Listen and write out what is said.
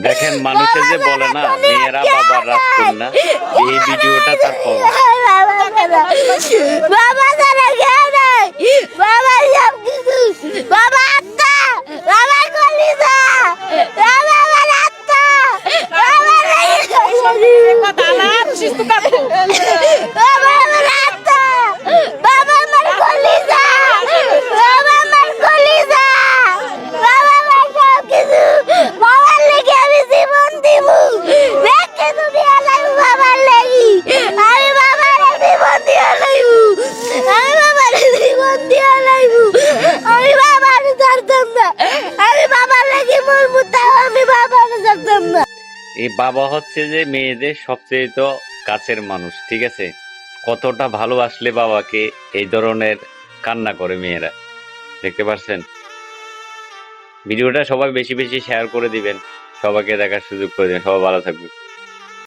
দেখেন মানুষে যে বলে না মেয়েরা বাবার রাগ করে না, এই ভিডিওটা তার প্রমাণ। বাবা ছাড়া কেউ নাই, বাবা সব কিছু, বাবা আত্মা, বাবা কলিজা, বাবা আমার আত্মা, বাবা বাবা আমার আত্মা, বাবা আমার কলিজা, বাবা আমার কলিজা, বাবা আমার সব কিছু, বাবার লেগে আমি জীবন দিব, দেখে তুমি আলাইব বাবার লেগে, আমি বাবার জীবন দিয়ে লাইব, আমি বাবার জীবন দিয়ে লাইব, আমি বাবার ছাড়তাম না, আমি বাবার লেগে মরবো তাও আমি বাবার ছাড়তাম না। এই বাবা হচ্ছে যে মেয়েদের সবচেয়ে তো কাছের মানুষ, ঠিক আছে? কতটা ভালোবাসলে বাবাকে এই ধরনের কান্না করে মেয়েরা, দেখতে পাচ্ছেন? ভিডিওটা সবাই বেশি বেশি শেয়ার করে দিবেন, সবাইকে দেখার সুযোগ করে দিবেন। সবাই ভালো থাকবে।